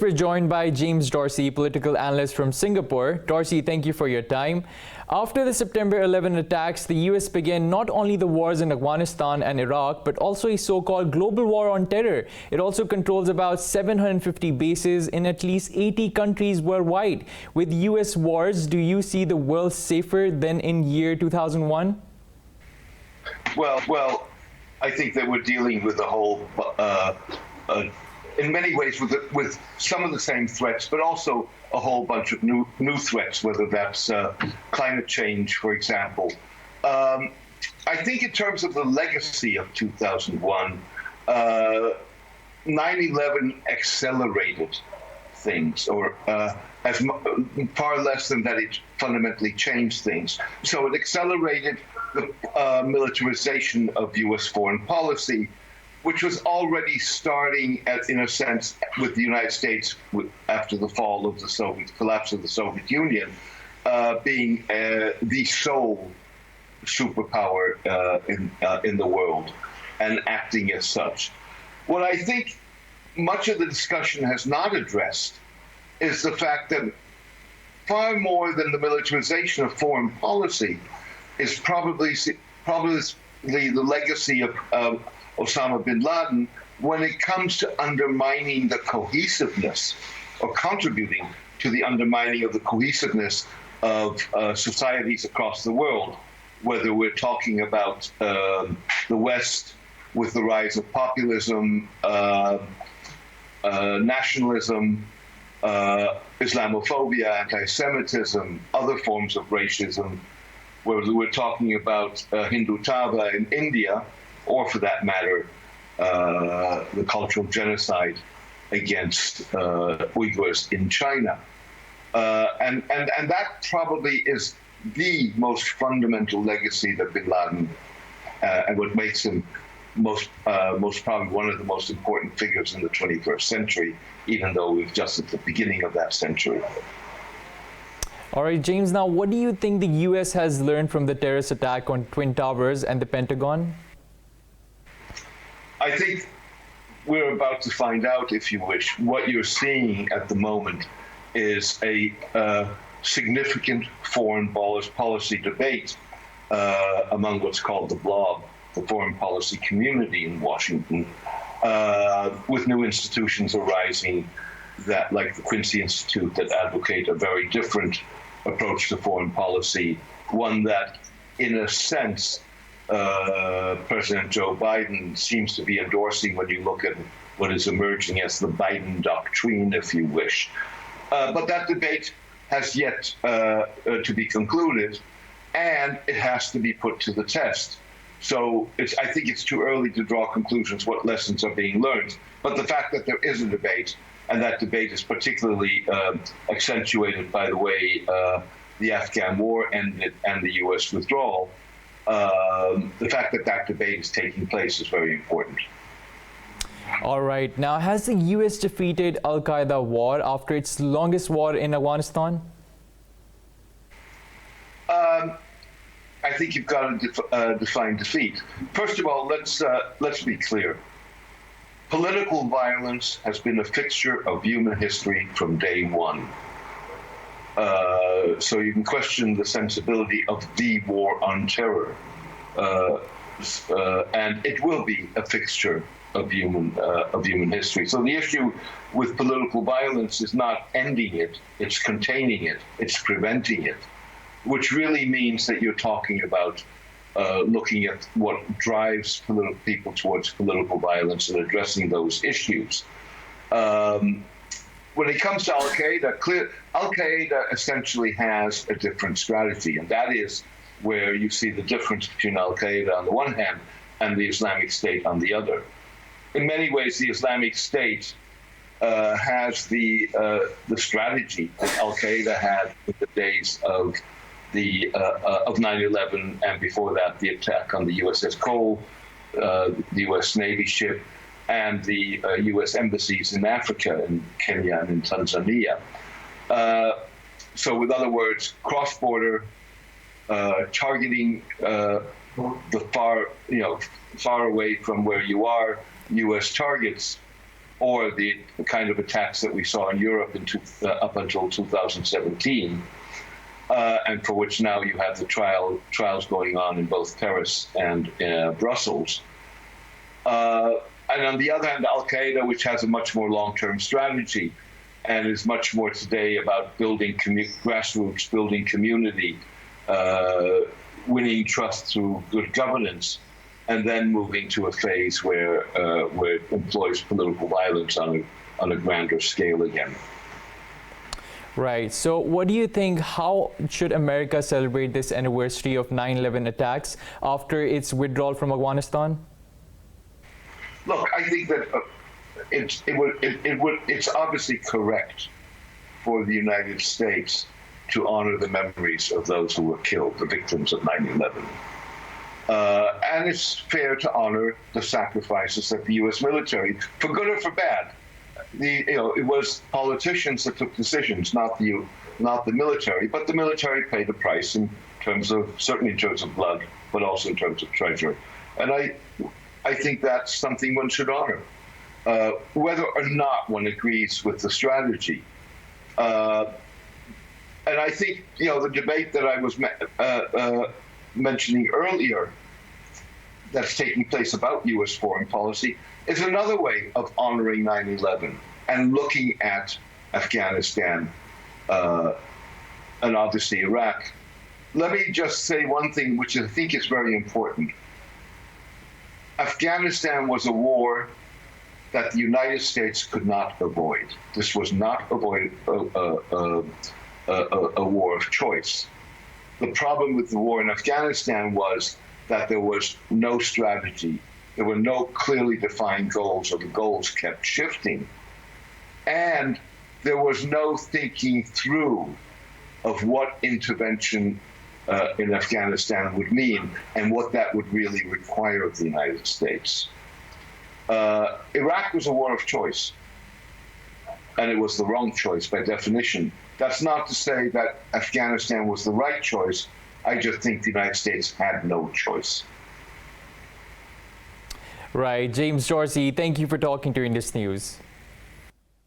We're joined by James Dorsey, political analyst from Singapore. Dorsey, thank you for your time. After the September 11 attacks, the US began not only the wars in Afghanistan and Iraq, but also a so-called global war on terror. It also controls about 750 bases in at least 80 countries worldwide. With US wars, do you see the world safer than in year 2001? Well, I think that we're dealing with a whole in many ways with some of the same threats, but also a whole bunch of new threats, whether that's climate change, for example. I think in terms of the legacy of 2001, 9/11 accelerated things, or as far less than that it fundamentally changed things. So it accelerated the militarization of U.S. foreign policy, which was already starting, in a sense, with the United States after the fall of the collapse of the Soviet Union, being the sole superpower in the world and acting as such. What I think much of the discussion has not addressed is the fact that far more than the militarization of foreign policy is probably the legacy of Osama bin Laden when it comes to undermining the cohesiveness, or contributing to the undermining of the cohesiveness of societies across the world, whether we're talking about the West with the rise of populism, nationalism, Islamophobia, anti-Semitism, other forms of racism, whether we're talking about Hindutva in India, or for that matter, the cultural genocide against Uyghurs in China. And that probably is the most fundamental legacy that bin Laden, and what makes him most probably one of the most important figures in the 21st century, even though we're just at the beginning of that century. All right, James, now what do you think the US has learned from the terrorist attack on Twin Towers and the Pentagon? I think we're about to find out, if you wish. What you're seeing at the moment is a significant foreign policy debate among what's called the blob, the foreign policy community in Washington, with new institutions arising that, like the Quincy Institute, that advocate a very different approach to foreign policy, one that, in a sense, President Joe Biden seems to be endorsing when you look at what is emerging as the Biden doctrine, if you wish. But that debate has yet to be concluded, and it has to be put to the test. So I think it's too early to draw conclusions what lessons are being learned. But the fact that there is a debate, and that debate is particularly accentuated by the way the Afghan war ended and the U.S. withdrawal, the fact that that debate is taking place is very important. All right. Now, has the U.S. defeated Al-Qaeda war after its longest war in Afghanistan? I think you've got to define defeat. First of all, let's be clear. Political violence has been a fixture of human history from day one. So you can question the sensibility of the war on terror, and it will be a fixture of human history. So the issue with political violence is not ending it; it's containing it, it's preventing it, which really means that you're talking about looking at what drives people towards political violence and addressing those issues. When it comes to Al-Qaeda, Al-Qaeda essentially has a different strategy, and that is where you see the difference between Al-Qaeda on the one hand and the Islamic State on the other. In many ways, the Islamic State has the strategy that Al-Qaeda had in the days of 9/11, and before that, the attack on the USS Cole, the U.S. Navy ship, and the U.S. embassies in Africa, in Kenya and in Tanzania. So, with other words, cross-border targeting the far away from where you are, U.S. targets or the kind of attacks that we saw in Europe up until 2017, and for which now you have the trials going on in both Paris and Brussels. And on the other hand, Al-Qaeda, which has a much more long-term strategy and is much more today about building grassroots, building community, winning trust through good governance, and then moving to a phase where it employs political violence on a grander scale again. Right. So what do you think, how should America celebrate this anniversary of 9/11 attacks after its withdrawal from Afghanistan? Look, I think that it's obviously correct for the United States to honor the memories of those who were killed, the victims of 9/11. And it's fair to honor the sacrifices that the U.S. military, for good or for bad, it was politicians that took decisions, not the military. But the military paid a price certainly in terms of blood, but also in terms of treasure. And I think that's something one should honor, whether or not one agrees with the strategy. And I think, the debate that I was mentioning earlier that's taking place about U.S. foreign policy is another way of honoring 9/11 and looking at Afghanistan and obviously Iraq. Let me just say one thing, which I think is very important. Afghanistan was a war that the United States could not avoid. This was not a war of choice. The problem with the war in Afghanistan was that there was no strategy. There were no clearly defined goals, or the goals kept shifting. And there was no thinking through of what intervention in Afghanistan would mean and what that would really require of the United States. Iraq was a war of choice, and it was the wrong choice by definition. That's not to say that Afghanistan was the right choice. I just think the United States had no choice. Right. James Dorsey, thank you for talking to Indus News.